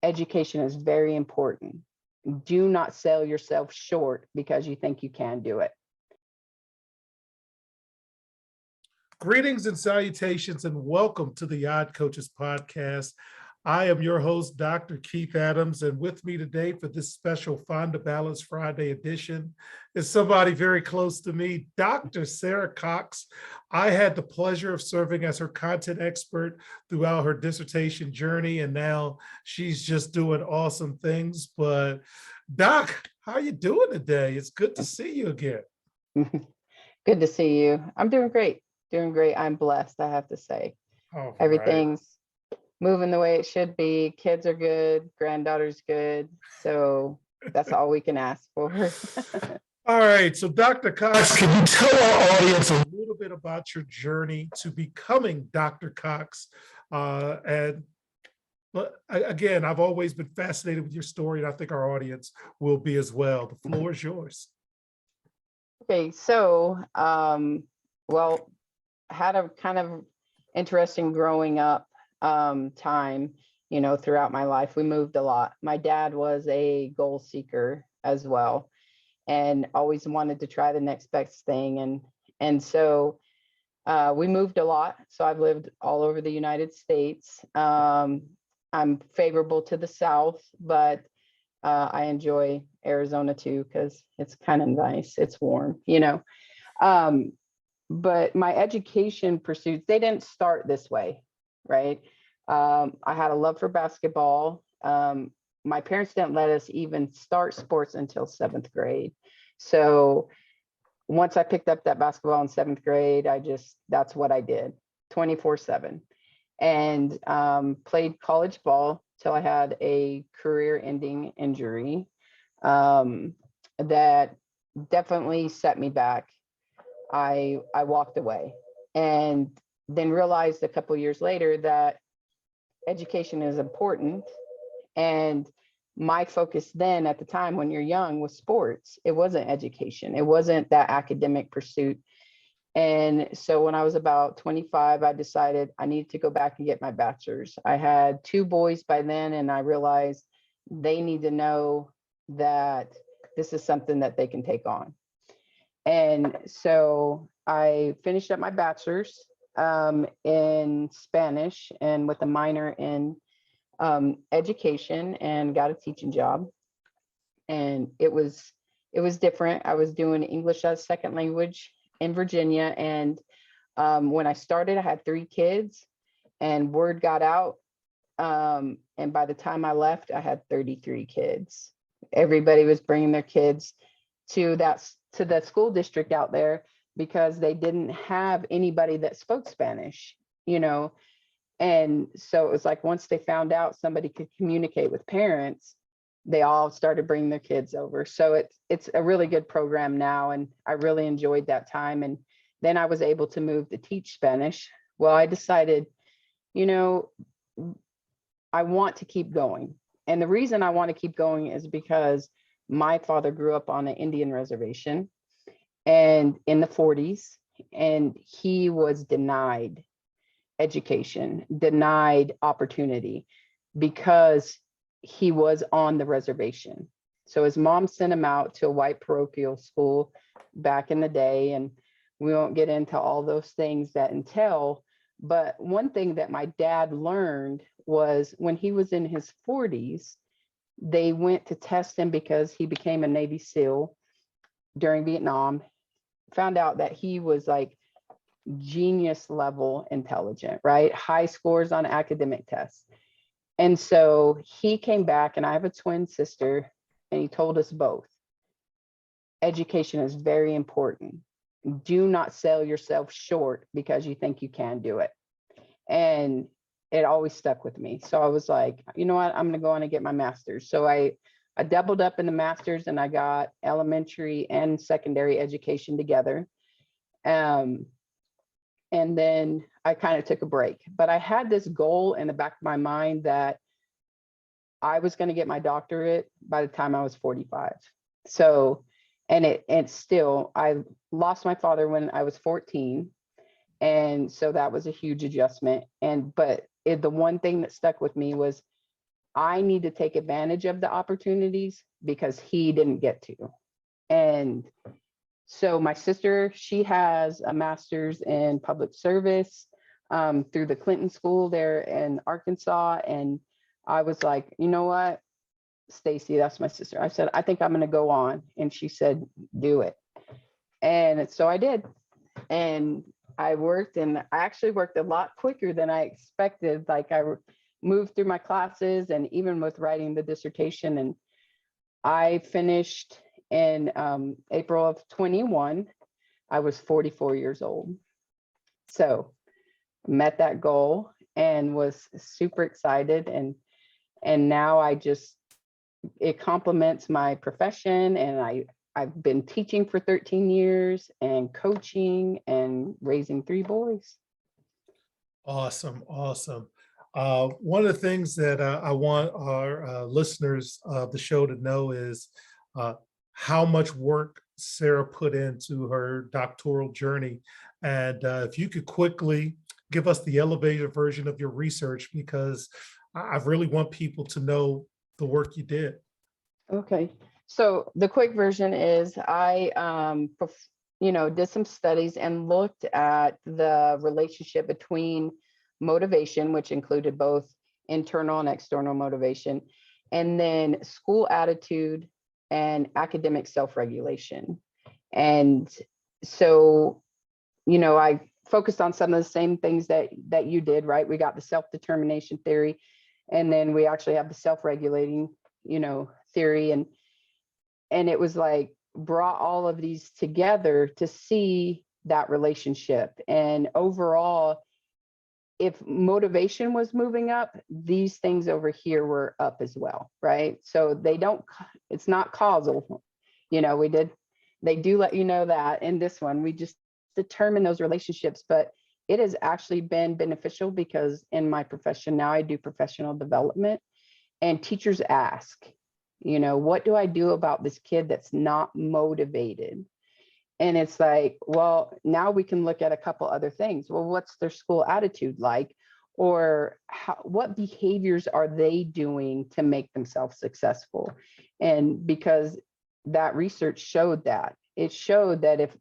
education is very important. Do not sell yourself short because you think you can do it. Greetings and salutations, and welcome to the Odd Coaches podcast. I am your host, Dr. Keith Adams, and with me today for this special Find the Balance Friday edition is somebody very close to me, Dr. Sarah Cox. I had the pleasure of serving as her content expert throughout her dissertation journey, and now she's just doing awesome things. But Doc, how are you doing today? It's good to see you again. Good to see you. I'm doing great. Doing great. I'm blessed, I have to say. All right. Everything's moving the way it should be. Kids are good, granddaughter's good. So that's all we can ask for. All right. So, Dr. Cox, can you tell our audience a little bit about your journey to becoming Dr. Cox? Again, I've always been fascinated with your story, and I think our audience will be as well. The floor is yours. Okay. So, well, had a kind of interesting growing up time, throughout my life. We moved a lot. My dad was a goal seeker as well, and always wanted to try the next best thing. And so we moved a lot. So I've lived all over the United States. I'm favorable to the South, but I enjoy Arizona too, because it's kind of nice. It's warm, but my education pursuits, they didn't start this way, right? I had a love for basketball. My parents didn't let us even start sports until 7th grade. So once I picked up that basketball in 7th grade, that's what I did 24/7, and played college ball till I had a career-ending injury that definitely set me back. I walked away, and then realized a couple years later that education is important. And my focus then at the time, when you're young, was sports. It wasn't education. It wasn't that academic pursuit. And so when I was about 25, I decided I needed to go back and get my bachelor's. I had 2 boys by then, and I realized they need to know that this is something that they can take on. And so I finished up my bachelor's in Spanish, and with a minor in education, and got a teaching job. And it was different. I was doing English as a second language in Virginia. And when I started, I had 3 kids, and word got out. And by the time I left, I had 33 kids. Everybody was bringing their kids to the school district out there because they didn't have anybody that spoke Spanish, And so it was like, once they found out somebody could communicate with parents, they all started bringing their kids over. So it's a really good program now, and I really enjoyed that time. And then I was able to move to teach Spanish. Well, I decided, I want to keep going. And the reason I want to keep going is because my father grew up on an Indian reservation, and in the 40s, and he was denied education, denied opportunity, because he was on the reservation. So his mom sent him out to a white parochial school back in the day, and we won't get into all those things that entail. But one thing that my dad learned was, when he was in his 40s, they went to test him because he became a Navy SEAL during Vietnam, found out that he was like genius level intelligent, right? High scores on academic tests. And so he came back, and I have a twin sister, and he told us both, education is very important. Do not sell yourself short because you think you can do it. And it always stuck with me. So I was like, you know what, I'm going to go on and get my master's. So I doubled up in the master's, and I got elementary and secondary education together. And then I kind of took a break, but I had this goal in the back of my mind that I was going to get my doctorate by the time I was 45. So, and still, I lost my father when I was 14. And so that was a huge adjustment. But the one thing that stuck with me was, I need to take advantage of the opportunities because he didn't get to. And so my sister, she has a master's in public service through the Clinton School there in Arkansas. And I was like, you know what, Stacy, that's my sister. I said, I think I'm going to go on. And she said, do it. And so I did. And I worked, and I actually worked a lot quicker than I expected. Like I moved through my classes and even with writing the dissertation, and I finished in April of 21. I was 44 years old. So met that goal and was super excited. And now it complements my profession, and I've been teaching for 13 years and coaching and raising 3 boys. Awesome. One of the things that I want our listeners of the show to know is how much work Sarah put into her doctoral journey. And if you could quickly give us the elevator version of your research, because I really want people to know the work you did. Okay. So the quick version is I, did some studies and looked at the relationship between motivation, which included both internal and external motivation, and then school attitude and academic self-regulation. And so, I focused on some of the same things that you did, right? We got the self-determination theory, and then we actually have the self-regulating, theory. And it was like brought all of these together to see that relationship. And overall, if motivation was moving up, these things over here were up as well, right? So it's not causal. They do let you know that in this one, we just determine those relationships, but it has actually been beneficial because in my profession now I do professional development, and teachers ask, what do I do about this kid that's not motivated? And it's like, well, now we can look at a couple other things. Well, what's their school attitude like? Or what behaviors are they doing to make themselves successful? And because that research showed that, it showed that if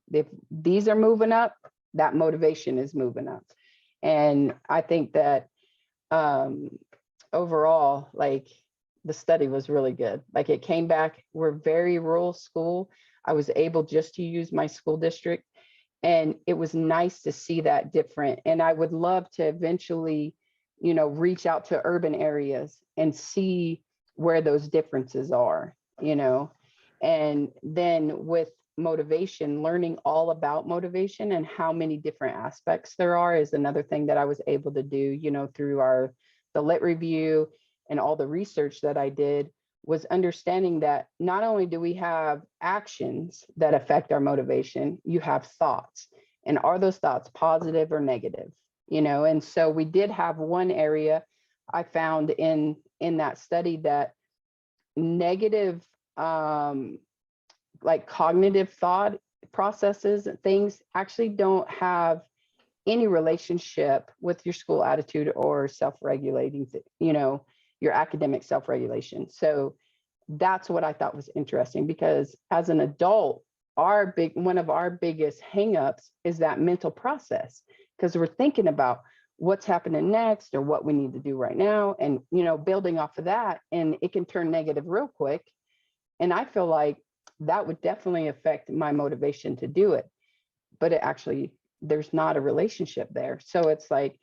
these are moving up, that motivation is moving up. And I think that overall, like the study was really good. Like it came back, we're very rural school. I was able just to use my school district, and it was nice to see that different. And I would love to eventually, reach out to urban areas and see where those differences are, and then with motivation, learning all about motivation and how many different aspects there are is another thing that I was able to do, through the lit review and all the research that I did, was understanding that not only do we have actions that affect our motivation, you have thoughts. And are those thoughts positive or negative? And so we did have one area I found in that study that negative, like cognitive thought processes and things actually don't have any relationship with your school attitude or self-regulating, your academic self-regulation. So that's what I thought was interesting, because as an adult, one of our biggest hangups is that mental process, because we're thinking about what's happening next or what we need to do right now, and building off of that, and it can turn negative real quick. And I feel like that would definitely affect my motivation to do it, but there's not a relationship there. So it's like,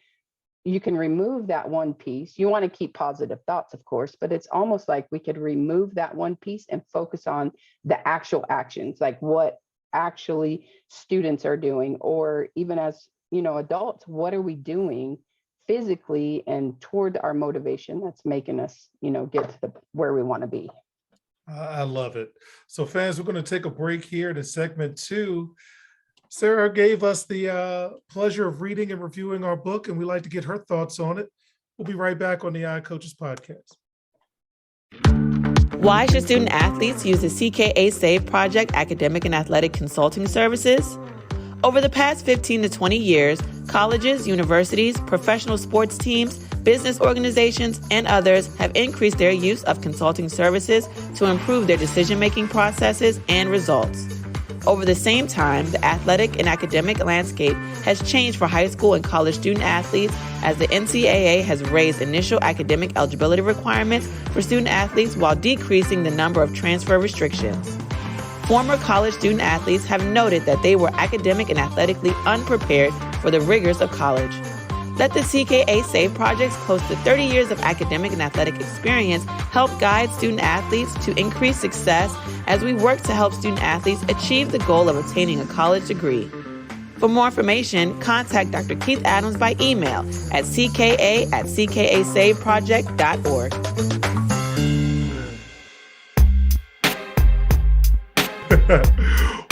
you can remove that one piece. You want to keep positive thoughts, of course, but it's almost like we could remove that one piece and focus on the actual actions, like what actually students are doing, or even as, adults, what are we doing physically and toward our motivation that's making us, get to where we want to be. I love it. So fans, we're going to take a break here to segment 2. Sarah gave us the pleasure of reading and reviewing our book, and we'd like to get her thoughts on it. We'll be right back on the iCoaches podcast. Why should student athletes use the CKA SAVE Project academic and athletic consulting services? Over the past 15 to 20 years, colleges, universities, professional sports teams, business organizations, and others have increased their use of consulting services to improve their decision-making processes and results. Over the same time, the athletic and academic landscape has changed for high school and college student athletes as the NCAA has raised initial academic eligibility requirements for student athletes while decreasing the number of transfer restrictions. Former college student athletes have noted that they were academic and athletically unprepared for the rigors of college. Let the CKA SAVE Project's close to 30 years of academic and athletic experience help guide student athletes to increase success as we work to help student athletes achieve the goal of attaining a college degree. For more information, contact Dr. Keith Adams by email at cka@ckasaveproject.org.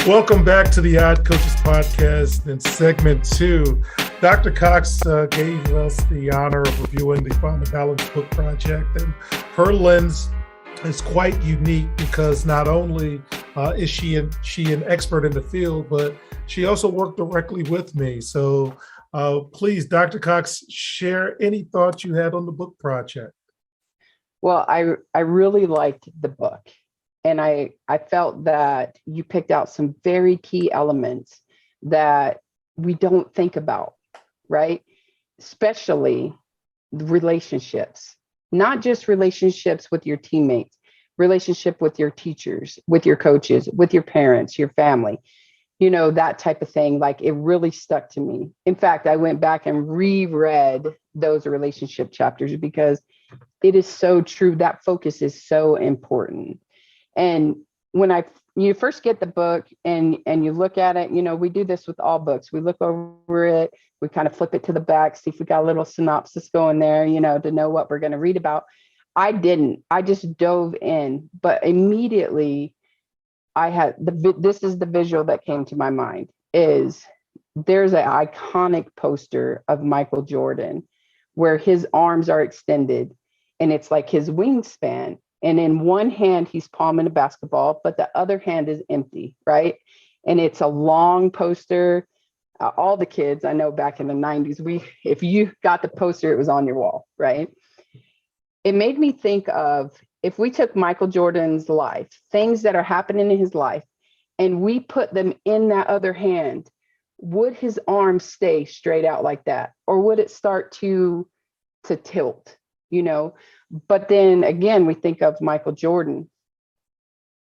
Welcome back to the Odd Coaches Podcast. In segment 2, Dr. Cox gave us the honor of reviewing the Find the Balance book project, and her lens is quite unique because not only is she an expert in the field, but she also worked directly with me. So please, Dr. Cox, share any thoughts you had on the book project. Well, I really liked the book. And I felt that you picked out some very key elements that we don't think about, right? Especially relationships, not just relationships with your teammates, relationship with your teachers, with your coaches, with your parents, your family, that type of thing. Like, it really stuck to me. In fact, I went back and reread those relationship chapters because it is so true. That focus is so important. And when you first get the book and you look at it, we do this with all books. We look over it, we kind of flip it to the back, see if we got a little synopsis going there, to know what we're going to read about. I didn't. I just dove in, but immediately this is the visual that came to my mind. Is there's an iconic poster of Michael Jordan where his arms are extended and it's like his wingspan. And in one hand, he's palming a basketball, but the other hand is empty, right? And it's a long poster. All the kids I know back in the 90s, if you got the poster, it was on your wall, right? It made me think of, if we took Michael Jordan's life, things that are happening in his life, and we put them in that other hand, would his arms stay straight out like that? Or would it start to tilt, But then again, we think of Michael Jordan.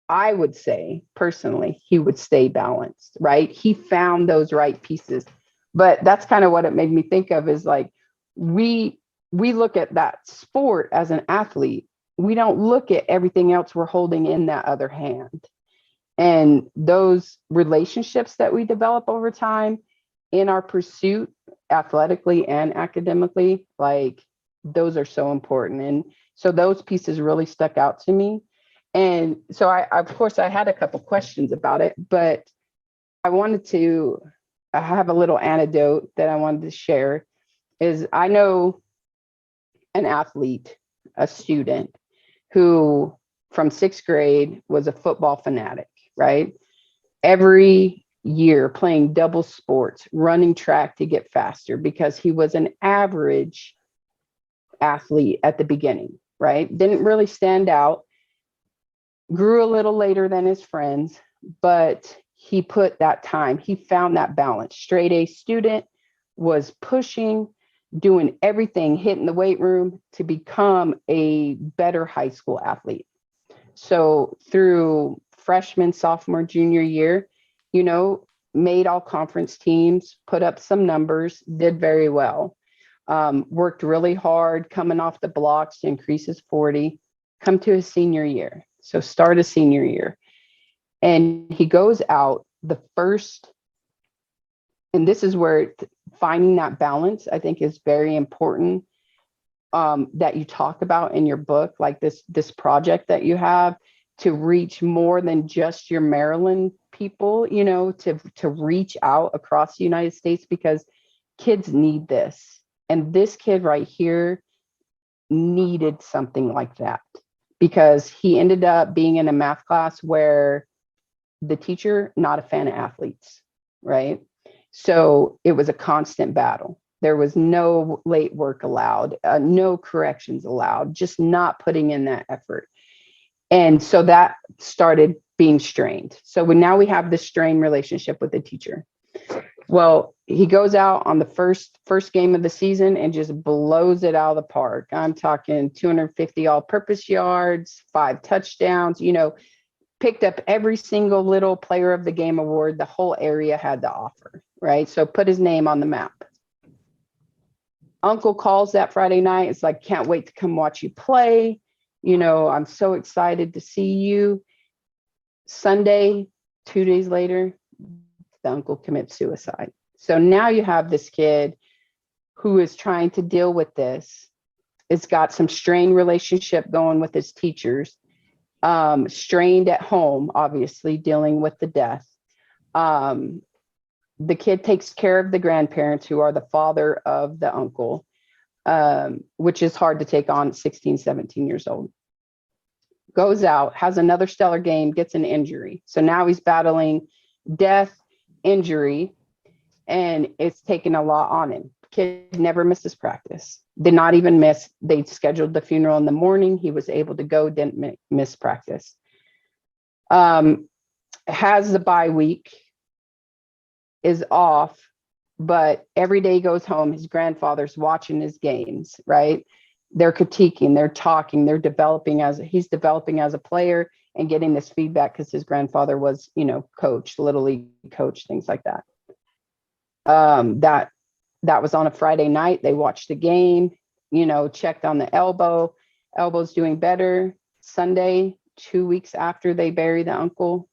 I would say personally, he would stay balanced, right? He found those right pieces. But that's kind of what it made me think of, is like, we look at that sport as an athlete. We don't look at everything else we're holding in that other hand. And those relationships that we develop over time in our pursuit, athletically and academically, like, those are so important. And so those pieces really stuck out to me. And so I had a couple questions about it, but I have a little anecdote that I wanted to share. Is I know an athlete, a student, who from 6th grade was a football fanatic, right? Every year playing double sports, running track to get faster because he was an average athlete at the beginning, right? Didn't really stand out, grew a little later than his friends, but he put that time, he found that balance. Straight A student, was pushing, doing everything, hitting the weight room to become a better high school athlete. So through freshman, sophomore, junior year, made all conference teams, put up some numbers, did very well. Worked really hard coming off the blocks to increase his 40, come to his senior year. So start a senior year. And he goes out the first, and this is where finding that balance, I think, is very important, that you talk about in your book, like this project that you have, to reach more than just your Maryland people, to reach out across the United States, because kids need this. And this kid right here needed something like that, because he ended up being in a math class where the teacher, not a fan of athletes, right? So it was a constant battle. There was no late work allowed, no corrections allowed, just not putting in that effort. And so that started being strained. So now we have this strained relationship with the teacher. Well, he goes out on the first game of the season and just blows it out of the park. I'm talking 250 all-purpose yards, 5 touchdowns, picked up every single little player of the game award the whole area had to offer, right? So put his name on the map. Uncle calls that Friday night. It's like, can't wait to come watch you play. I'm so excited to see you. Sunday, 2 days later, the uncle commits suicide. So now you have this kid who is trying to deal with this. It's got some strained relationship going with his teachers, strained at home, obviously dealing with the death. The kid takes care of the grandparents who are the father of the uncle, which is hard to take on at 16, 17 years old. Goes out, has another stellar game, gets an injury. So now he's battling death, injury, and it's taken a lot on him. Kid never misses practice. Did not even miss. They scheduled the funeral in the morning. He was able to go, didn't miss practice. Has the bye week, is off, but every day he goes home, his grandfather's watching his games, right? They're critiquing, they're talking, he's developing as a player and getting this feedback because his grandfather was, coach, little league coach, things like that. That was on a Friday night. They watched the game, checked on the elbow's doing better. Sunday, 2 weeks after they bury the uncle,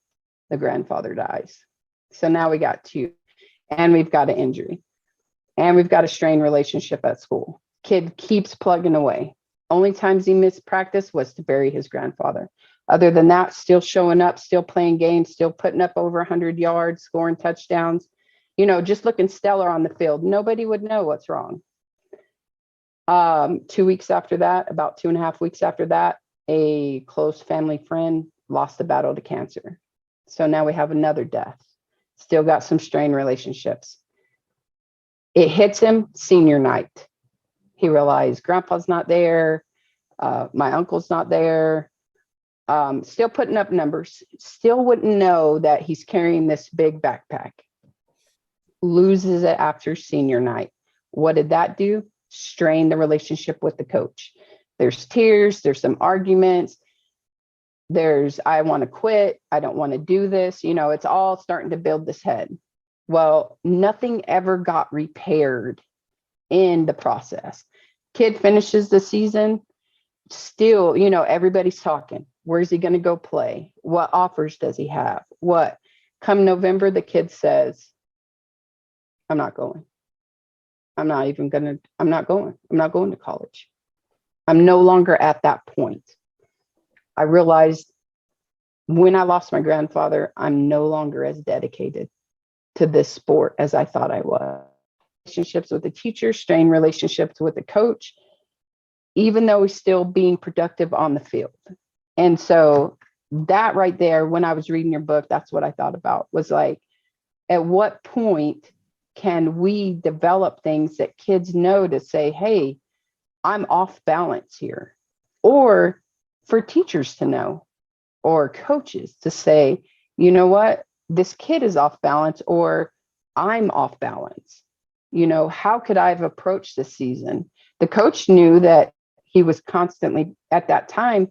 the grandfather dies. So now we got 2, and we've got an injury, and we've got a strained relationship at school. Kid keeps plugging away. Only times he missed practice was to bury his grandfather. Other than that, still showing up, still playing games, still putting up over 100 yards, scoring touchdowns, just looking stellar on the field. Nobody would know what's wrong. 2 weeks after that, about 2.5 weeks after that, a close family friend lost the battle to cancer. So now we have another death. Still got some strained relationships. It hits him senior night. He realized grandpa's not there. My uncle's not there. Still putting up numbers. Still wouldn't know that he's carrying this big backpack. Loses it after senior night. What did that do? Strain the relationship with the coach. There's tears. There's some arguments. There's, I want to quit. I don't want to do this. It's all starting to build this head. Well, nothing ever got repaired in the process. Kid finishes the season. Still, everybody's talking. Where's he going to go play? What offers does he have? What? Come November, the kid says, I'm not going. I'm not going. I'm not going to college. I'm no longer at that point. I realized when I lost my grandfather, I'm no longer as dedicated to this sport as I thought I was. Relationships with the teacher, strained relationships with the coach, even though he's still being productive on the field. And so that right there, when I was reading your book, that's what I thought about, was like, at what point can we develop things that kids know to say, hey, I'm off balance here? Or for teachers to know, or coaches to say, you know what, this kid is off balance, or I'm off balance. How could I have approached this season? The coach knew that he was constantly at that time,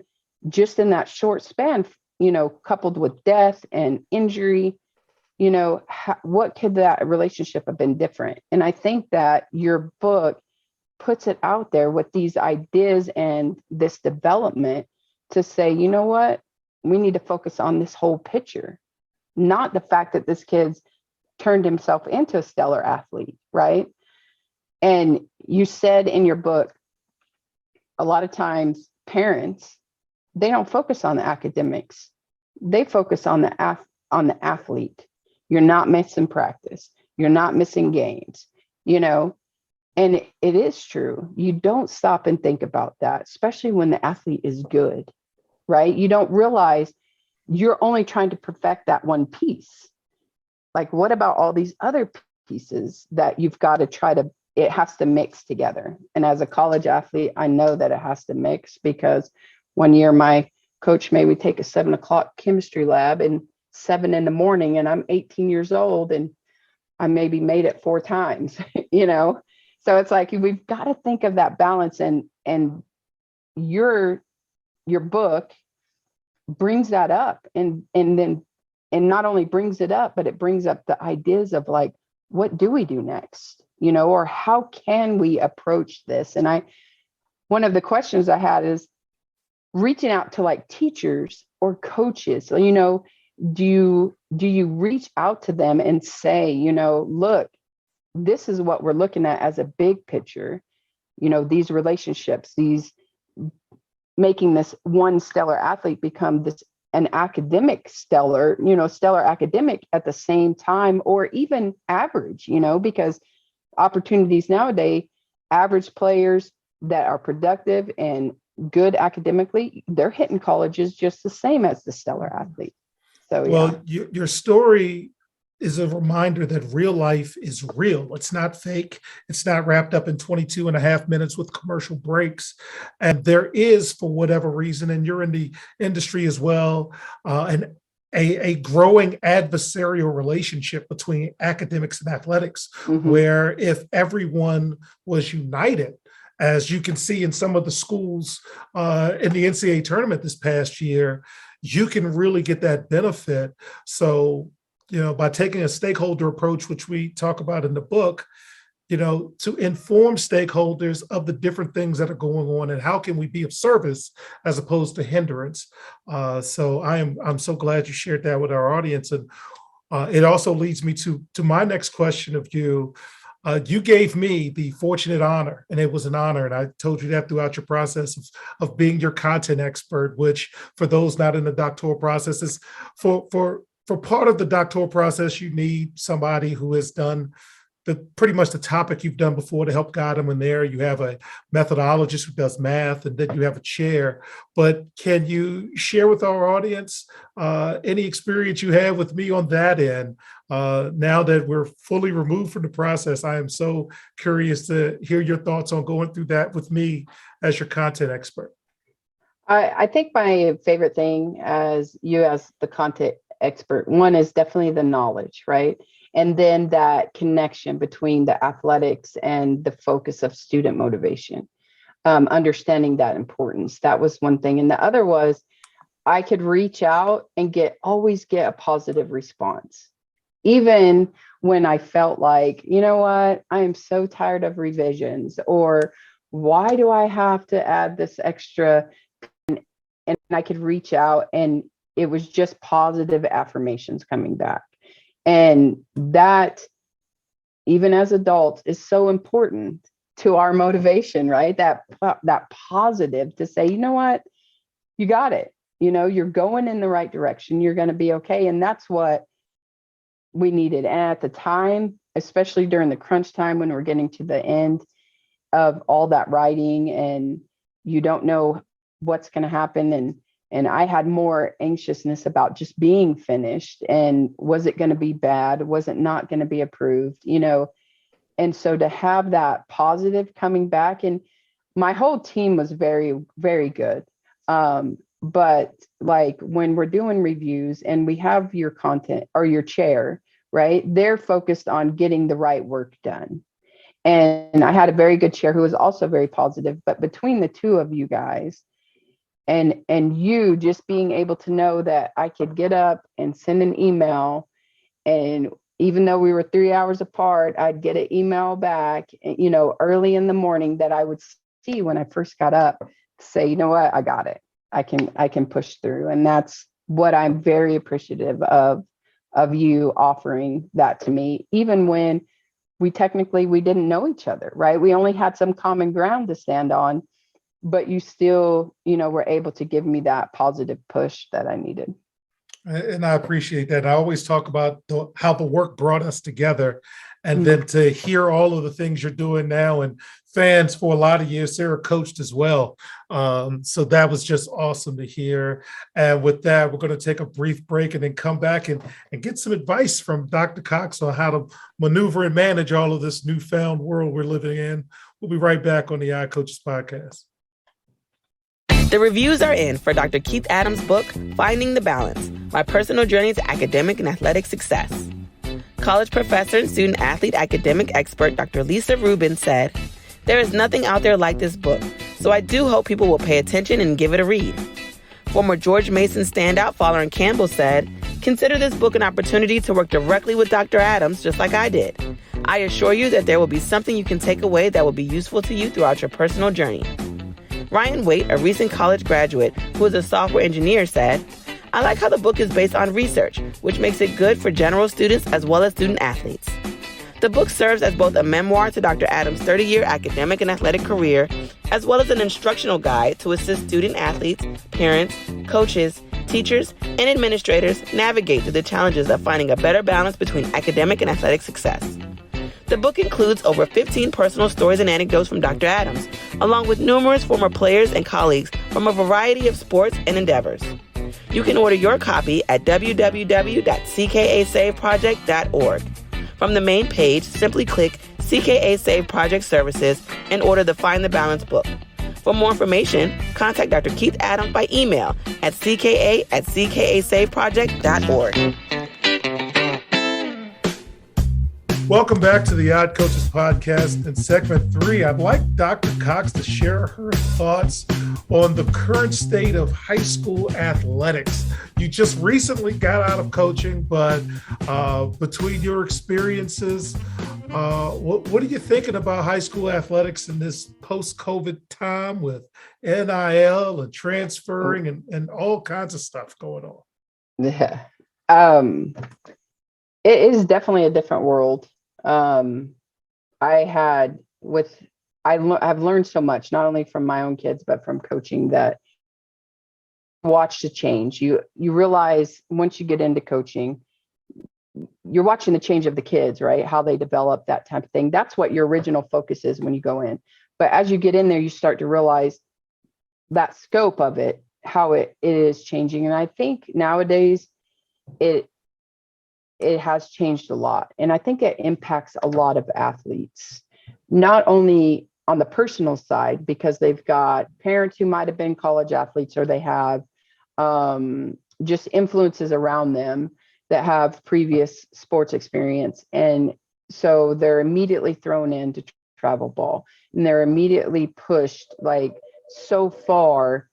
just in that short span, coupled with death and injury, what could that relationship have been different? And I think that your book puts it out there with these ideas and this development to say, you know what, we need to focus on this whole picture, not the fact that this kid's turned himself into a stellar athlete, right? And you said in your book, a lot of times parents, they don't focus on the academics. They focus on the athlete. You're not missing practice. You're not missing games, and it is true. You don't stop and think about that, especially when the athlete is good, right? You don't realize you're only trying to perfect that one piece. Like, what about all these other pieces that you've got to it has to mix together. And as a college athlete, I know that it has to mix, because one year my coach made me take a 7 o'clock chemistry lab and 7 a.m, and I'm 18 years old and I maybe made it 4 times, So it's like, we've got to think of that balance, and your book brings that up, and not only brings it up, but it brings up the ideas of like, what do we do next? Or how can we approach this? And one of the questions I had is reaching out to like teachers or coaches. So, do you reach out to them and say, look, this is what we're looking at as a big picture, these relationships, these making this one stellar athlete become an academic stellar academic at the same time, or even average, because opportunities nowadays, average players that are productive and good academically, they're hitting colleges just the same as the stellar athlete. So, well, your story is a reminder that real life is real. It's not fake. It's not wrapped up in 22 and a half minutes with commercial breaks. And there is, for whatever reason, and you're in the industry as well, and a growing adversarial relationship between academics and athletics, where if everyone was united, as you can see in some of the schools in the NCAA tournament this past year, you can really get that benefit. So, by taking a stakeholder approach, which we talk about in the book, to inform stakeholders of the different things that are going on and how can we be of service as opposed to hindrance. So I'm so glad you shared that with our audience. And it also leads me to my next question of you. You gave me the fortunate honor, and it was an honor, and I told you that throughout your process of being your content expert, which for those not in the doctoral process is for part of the doctoral process, you need somebody who has done pretty much the topic you've done before to help guide them in there. You have a methodologist who does math, and then you have a chair. But can you share with our audience any experience you have with me on that end? Now that we're fully removed from the process, I am so curious to hear your thoughts on going through that with me as your content expert. I think my favorite thing as the content expert, one is definitely the knowledge, right? And then that connection between the athletics and the focus of student motivation, understanding that importance. That was one thing. And the other was I could reach out and always get a positive response. Even when I felt like, you know what, I am so tired of revisions, or why do I have to add this extra? And I could reach out, and it was just positive affirmations coming back. And that, even as adults, is so important to our motivation, right? That positive to say, you know what, you got it. You're going in the right direction. You're going to be okay. And that's what we needed. And at the time, especially during the crunch time when we're getting to the end of all that writing and you don't know what's going to happen, and I had more anxiousness about just being finished, and was it going to be bad? Was it not going to be approved? And so to have that positive coming back, and my whole team was very, very good. But like when we're doing reviews and we have your content or your chair, right? They're focused on getting the right work done. And I had a very good chair who was also very positive, but between the two of you guys, and you just being able to know that I could get up and send an email, and even though we were 3 hours apart, I'd get an email back, early in the morning that I would see when I first got up to say, you know what, I got it. I can push through. And that's what I'm very appreciative of you offering that to me, even when we didn't know each other, right? We only had some common ground to stand on, but you still, were able to give me that positive push that I needed. And I appreciate that. I always talk about how the work brought us together. And then to hear all of the things you're doing now, and fans for a lot of years, Sarah coached as well. So that was just awesome to hear. And with that, we're going to take a brief break and then come back and get some advice from Dr. Cox on how to maneuver and manage all of this newfound world we're living in. We'll be right back on the iCoaches podcast. The reviews are in for Dr. Keith Adams' book, Finding the Balance, My Personal Journey to Academic and Athletic Success. College professor and student athlete academic expert Dr. Lisa Rubin said, "There is nothing out there like this book, so I do hope people will pay attention and give it a read." Former George Mason standout Fowler Campbell said, "Consider this book an opportunity to work directly with Dr. Adams, just like I did. I assure you that there will be something you can take away that will be useful to you throughout your personal journey." Ryan Waite, a recent college graduate who is a software engineer, said, "I like how the book is based on research, which makes it good for general students as well as student athletes." The book serves as both a memoir to Dr. Adams' 30-year academic and athletic career, as well as an instructional guide to assist student athletes, parents, coaches, teachers, and administrators navigate through the challenges of finding a better balance between academic and athletic success. The book includes over 15 personal stories and anecdotes from Dr. Adams, along with numerous former players and colleagues from a variety of sports and endeavors. You can order your copy at www.ckasaveproject.org. From the main page, simply click CKA Save Project Services and order the Find the Balance book. For more information, contact Dr. Keith Adams by email at cka@ckasaveproject.org. Welcome back to the Odd Coaches podcast. In segment 3, I'd like Dr. Cox to share her thoughts on the current state of high school athletics. You just recently got out of coaching, but between your experiences, what are you thinking about high school athletics in this post-COVID time with NIL and transferring and all kinds of stuff going on? Yeah. It is definitely a different world. I've learned so much, not only from my own kids, but from coaching, that watch the change. You realize once you get into coaching, you're watching the change of the kids, right? How they develop, that type of thing. That's what your original focus is when you go in. But as you get in there, you start to realize that scope of it, how it is changing. And I think nowadays it has changed a lot. And I think it impacts a lot of athletes, not only on the personal side, because they've got parents who might have been college athletes, or they have just influences around them that have previous sports experience. And so they're immediately thrown into travel ball, and they're immediately pushed like so far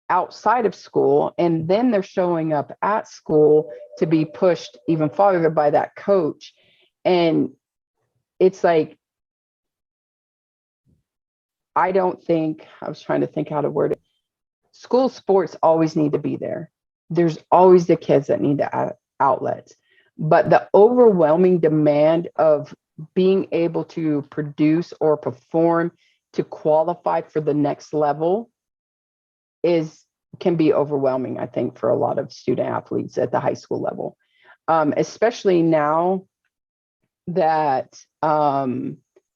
outside of school, and then they're showing up at school to be pushed even farther by that coach. And it's like, I was trying to think how to word it. School sports always need to be there. There's always the kids that need the outlets, but the overwhelming demand of being able to produce or perform to qualify for the next level can be overwhelming, I think, for a lot of student athletes at the high school level, especially now that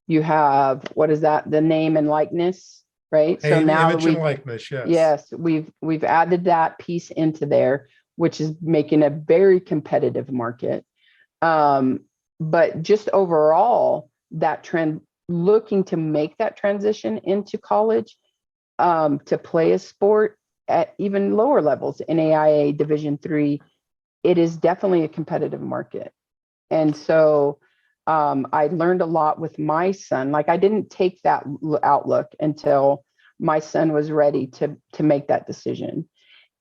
you have, the name and likeness, right? So now image and likeness, yes. Yes, we've added that piece into there, which is making a very competitive market. But just overall, that trend, looking to make that transition into college, to play a sport at even lower levels, NAIA Division III, it is definitely a competitive market. And so I learned a lot with my son. Like, I didn't take that outlook until my son was ready to make that decision.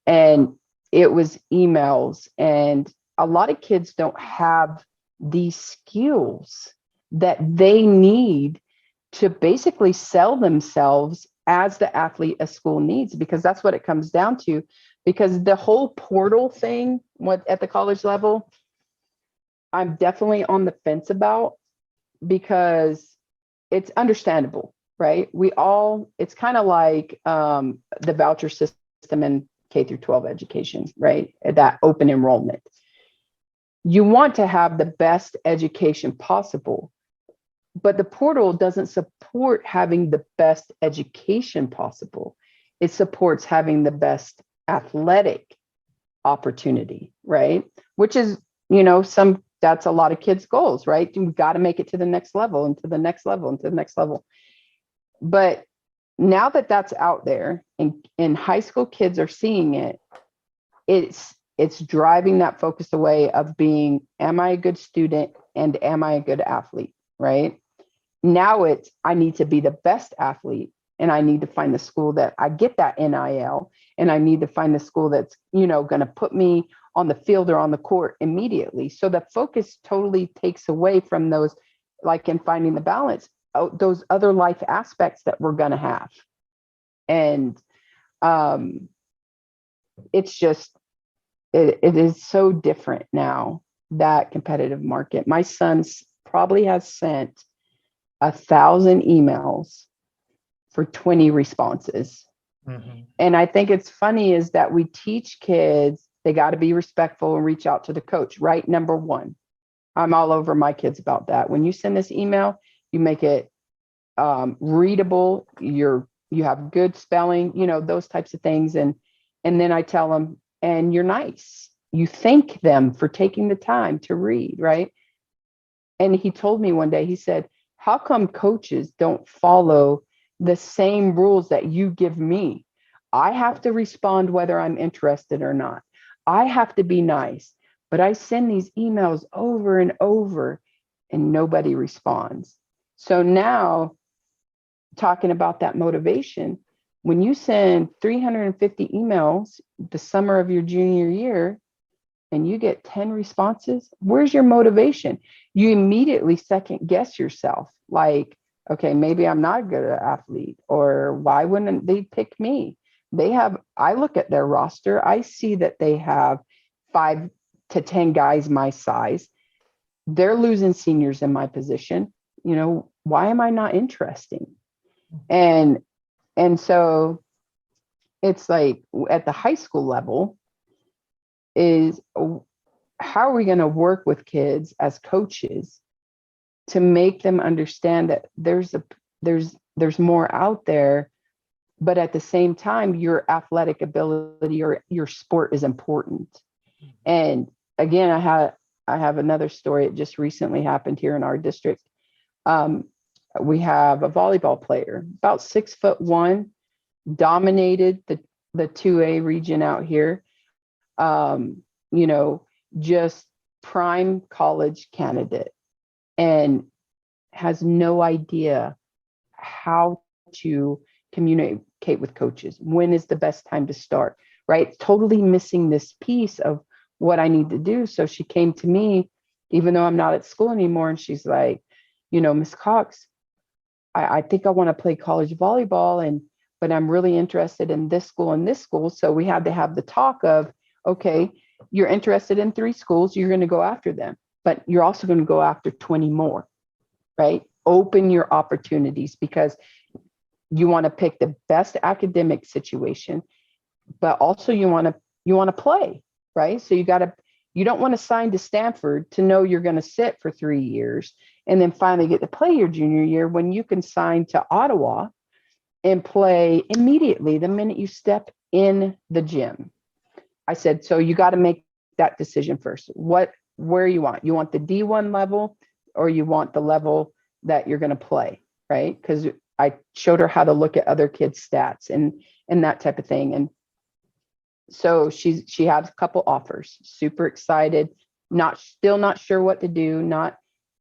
And it was emails, and a lot of kids don't have these skills that they need to basically sell themselves as the athlete a school needs, because that's what it comes down to. Because the whole portal thing at the college level, I'm definitely on the fence about, because it's understandable, right? It's kind of like the voucher system in K through 12 education, right? That open enrollment. You want to have the best education possible, but the portal doesn't support having the best education possible. It supports having the best athletic opportunity, right? Which is, that's a lot of kids' goals, right? We've got to make it to the next level and to the next level and to the next level. But now that that's out there and high school kids are seeing it, it's driving that focus away of being, am I a good student and am I a good athlete, right? Now I need to be the best athlete, and I need to find the school that I get that NIL, and I need to find the school that's, going to put me on the field or on the court immediately. So the focus totally takes away from those, like in finding the balance, those other life aspects that we're going to have. And it's just, it is so different now, that competitive market. My son probably has sent 1,000 emails for 20 responses. Mhm. And I think it's funny is that we teach kids they got to be respectful and reach out to the coach, right? Number one, I'm all over my kids about that. When you send this email, you make it readable. You have good spelling, those types of things. And then I tell them, and you're nice. You thank them for taking the time to read, right? And he told me one day, he said, how come coaches don't follow the same rules that you give me? I have to respond whether I'm interested or not. I have to be nice, but I send these emails over and over and nobody responds. So now, talking about that motivation, when you send 350 emails the summer of your junior year and you get 10 responses, where's your motivation? You immediately second guess yourself, like, okay, maybe I'm not a good athlete, or why wouldn't they pick me? I look at their roster, I see that they have 5 to 10 guys my size. They're losing seniors in my position. Why am I not interesting? And so it's like at the high school level is, how are we going to work with kids as coaches to make them understand that there's more out there, but at the same time, your athletic ability or your sport is important. And again, I have another story. It just recently happened here in our district. We have a volleyball player, about 6'1", dominated the 2A region out here. Just prime college candidate, and has no idea how to communicate with coaches. When is the best time to start, right? Totally missing this piece of what I need to do. So she came to me, even though I'm not at school anymore, and she's like, Miss Cox, I think I want to play college volleyball, but I'm really interested in this school and this school. So we had to have the talk of, okay, you're interested in 3 schools, you're going to go after them, but you're also going to go after 20 more, right? Open your opportunities, because you want to pick the best academic situation, but also you want to play, right? So you don't want to sign to Stanford to know you're going to sit for 3 years and then finally get to play your junior year, when you can sign to Ottawa and play immediately the minute you step in the gym. I said, so you got to make that decision first. Where you want the D1 level, or you want the level that you're going to play, right? Because I showed her how to look at other kids' stats and that type of thing. And so she had a couple offers, super excited, still not sure what to do.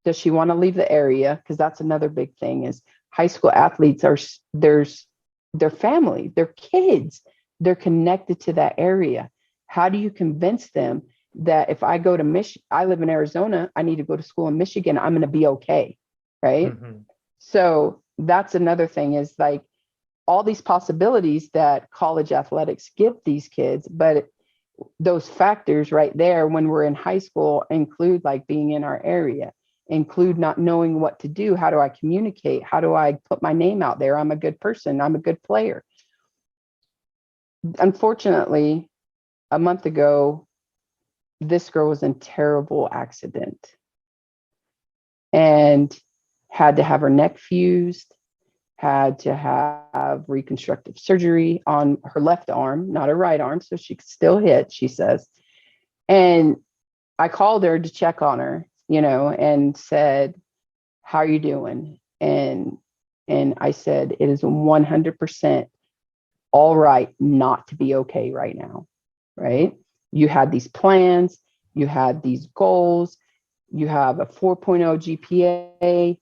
Does she want to leave the area? Because that's another big thing is high school athletes there's their family, their kids, they're connected to that area. How do you convince them that if I go to Michigan, I live in Arizona, I need to go to school in Michigan, I'm going to be okay, right? Mhm. So that's another thing is like all these possibilities that college athletics give these kids, but those factors right there when we're in high school include like being in our area, include not knowing what to do. How do I communicate? How do I put my name out there? I'm a good person. I'm a good player. Unfortunately, a month ago, this girl was in terrible accident. And had to have her neck fused, had to have reconstructive surgery on her left arm, not her right arm, so she could still hit, she says. And I called her to check on her, and said, how are you doing? And I said, it is 100% all right not to be okay right now, right? You had these plans, you had these goals, you have a 4.0 GPA,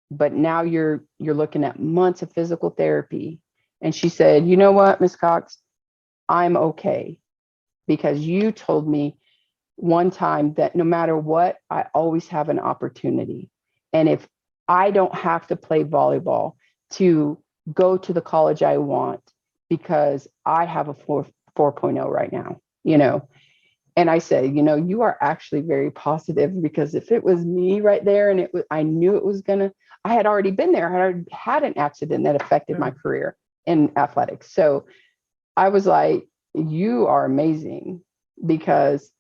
but now you're looking at months of physical therapy. And she said, you know what, Miss Cox, I'm okay, because you told me one time that no matter what, I always have an opportunity. And if I don't have to play volleyball to go to the college I want, because I have a 4.0 right now, And I said, you are actually very positive, because if it was me right there and I knew it was I had already been there. I already had an accident that affected my career in athletics. So I was like, you are amazing, because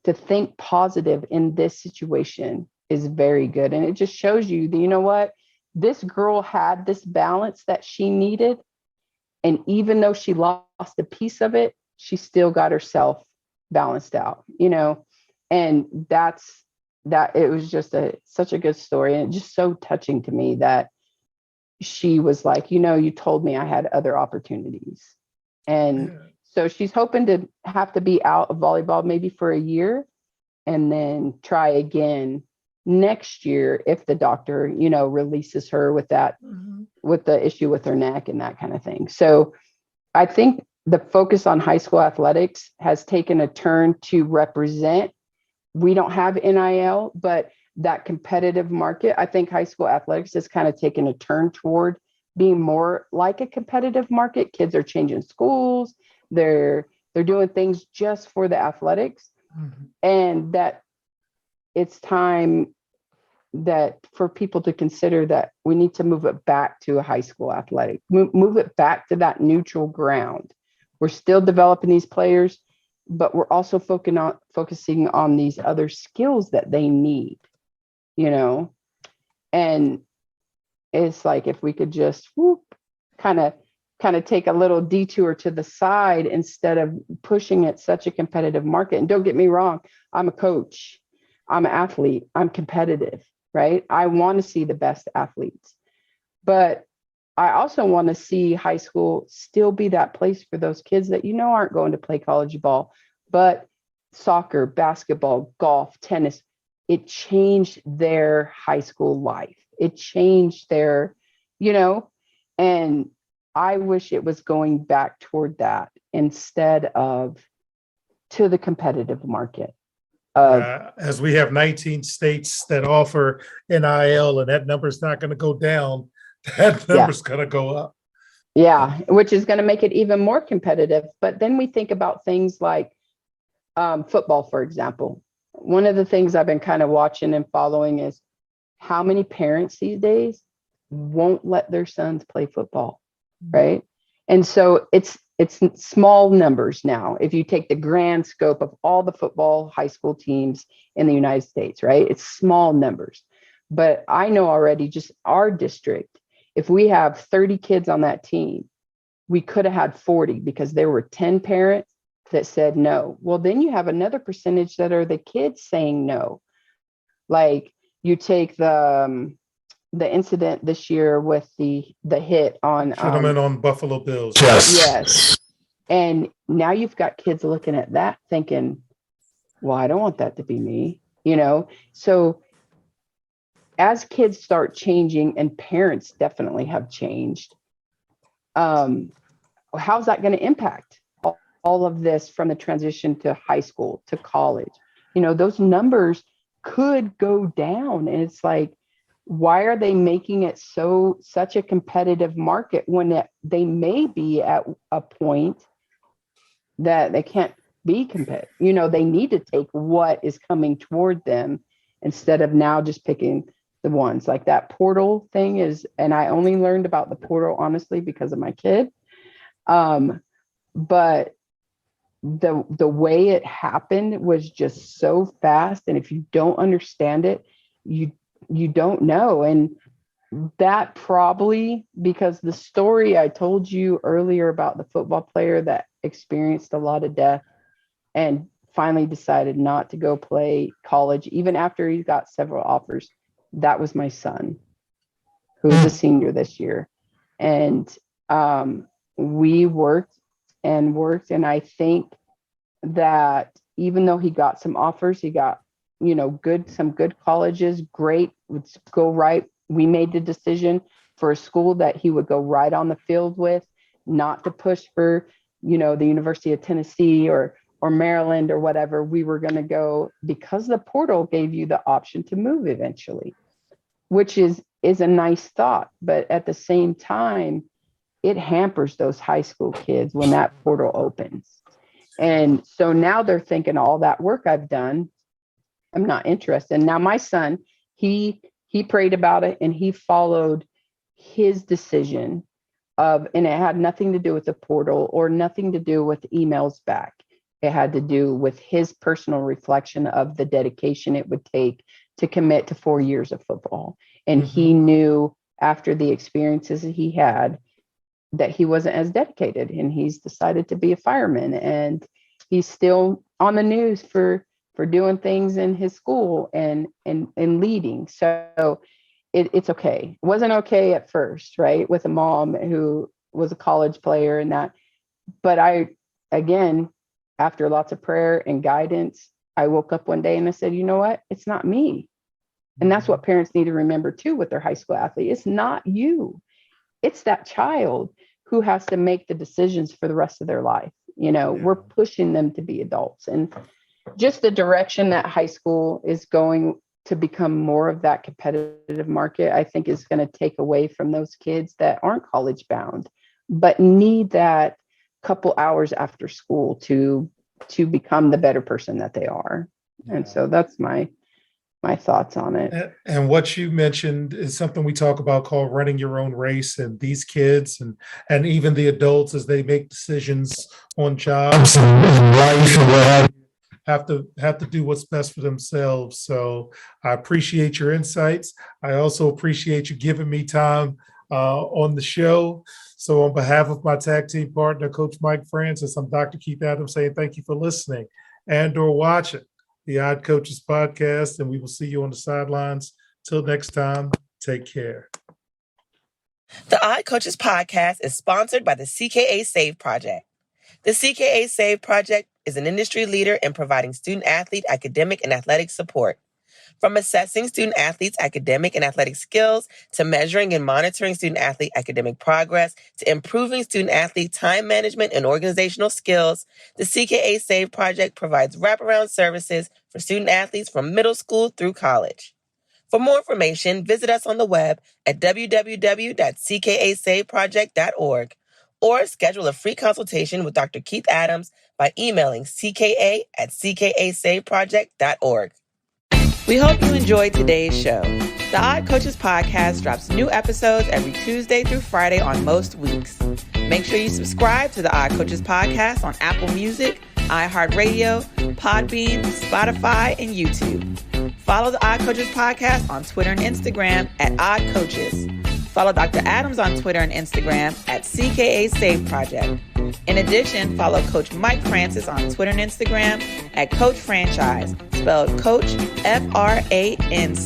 to think positive in this situation is very good. And it just shows you that, you know what, this girl had this balance that she needed. And even though she lost a piece of it, she still got herself balanced out, and that it was just such a good story. And just so touching to me that she was like, you told me I had other opportunities. And so she's hoping to have to be out of volleyball maybe for a year, and then try again next year if the doctor, releases her with that, with the issue with her neck and that kind of thing. So I think the focus on high school athletics has taken a turn to represent. We don't have NIL, but that competitive market, I think high school athletics has kind of taken a turn toward being more like a competitive market. Kids are changing schools. They're doing things just for the athletics. And that it's time that for people to consider that we need to move it back to a high school athletic, move it back to that neutral ground. We're still developing these players, but we're also focusing on these other skills that they need, and it's like, if we could just kind of take a little detour to the side instead of pushing it such a competitive market. And don't get me wrong, I'm a coach, I'm an athlete, I'm competitive, right? I want to see the best athletes, but I also want to see high school still be that place for those kids that, aren't going to play college ball, but soccer, basketball, golf, tennis, it changed their high school life. It changed their, and I wish it was going back toward that instead of to the competitive market. As we have 19 states that offer NIL, and that number is not going to go down, that number's going to go up. Yeah, which is going to make it even more competitive. But then we think about things like football, for example. One of the things I've been kind of watching and following is how many parents these days won't let their sons play football, right? And so it's small numbers now. If you take the grand scope of all the football high school teams in the United States, right? It's small numbers. But I know already, just our district, if we have 30 kids on that team, we could have had 40 because there were 10 parents that said no. Well, then you have another percentage that are the kids saying no. Like you take the incident this year with the hit on gentleman on Buffalo Bills. Yes. And now you've got kids looking at that thinking, well, I don't want that to be me, So as kids start changing, and parents definitely have changed, how's that going to impact all of this from the transition to high school to college? Those numbers could go down, and it's like, why are they making it such a competitive market when they may be at a point that they can't be competitive? They need to take what is coming toward them instead of now just picking the ones. Like that portal thing is, and I only learned about the portal honestly because of my kid. But the way it happened was just so fast, and if you don't understand it, you don't know. And that probably, because the story I told you earlier about the football player that experienced a lot of death and finally decided not to go play college, even after he got several offers, that was my son, who's a senior this year. And we worked, and I think that even though he got some offers, he got, some good colleges, great, would go right. We made the decision for a school that he would go right on the field with, not to push for, the University of Tennessee or Maryland or whatever. We were going to go because the portal gave you the option to move eventually, which is a nice thought. But at the same time, it hampers those high school kids when that portal opens. And so now they're thinking, all that work I've done, I'm not interested. And now my son, he prayed about it and he followed his decision and it had nothing to do with the portal or nothing to do with emails back. It had to do with his personal reflection of the dedication it would take to commit to 4 years of football. And he knew after the experiences he had that he wasn't as dedicated, and he's decided to be a fireman, and he's still on the news for doing things in his school and leading. So it's okay. It wasn't okay at first, right? With a mom who was a college player and that, but again, after lots of prayer and guidance, I woke up one day and I said, you know what? It's not me. And that's what parents need to remember too with their high school athlete. It's not you. It's that child who has to make the decisions for the rest of their life. We're pushing them to be adults, and just the direction that high school is going to become more of that competitive market, I think is going to take away from those kids that aren't college bound, but need that couple hours after school to become the better person that they are. And so that's my thoughts on it. And what you mentioned is something we talk about called running your own race. And these kids and even the adults, as they make decisions on jobs and life and what have you, have to do what's best for themselves. So I appreciate your insights. I also appreciate you giving me time on the show. So on behalf of my tag team partner, Coach Mike Francis, I'm Dr. Keith Adams saying thank you for listening and or watching the Odd Coaches podcast, and we will see you on the sidelines. Till next time, take care. The Odd Coaches podcast is sponsored by the CKA Save Project. The CKA Save Project is an industry leader in providing student-athlete academic and athletic support. From assessing student-athletes' academic and athletic skills, to measuring and monitoring student-athlete academic progress, to improving student-athlete time management and organizational skills, the CKA Save Project provides wraparound services for student-athletes from middle school through college. For more information, visit us on the web at www.ckasaveproject.org or schedule a free consultation with Dr. Keith Adams by emailing cka@ckasaveproject.org. We hope you enjoyed today's show. The Odd Coaches podcast drops new episodes every Tuesday through Friday on most weeks. Make sure you subscribe to the Odd Coaches podcast on Apple Music, iHeartRadio, Podbean, Spotify, and YouTube. Follow the Odd Coaches podcast on Twitter and Instagram at Odd Coaches. Follow Dr. Adams on Twitter and Instagram at CKA Save Project. In addition, follow Coach Mike Francis on Twitter and Instagram at Coach Franchise, spelled Coach FRANCHIZE.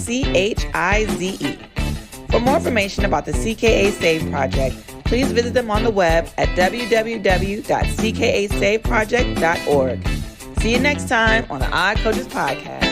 For more information about the CKA Save Project, please visit them on the web at www.ckasaveproject.org. See you next time on the Odd Coaches podcast.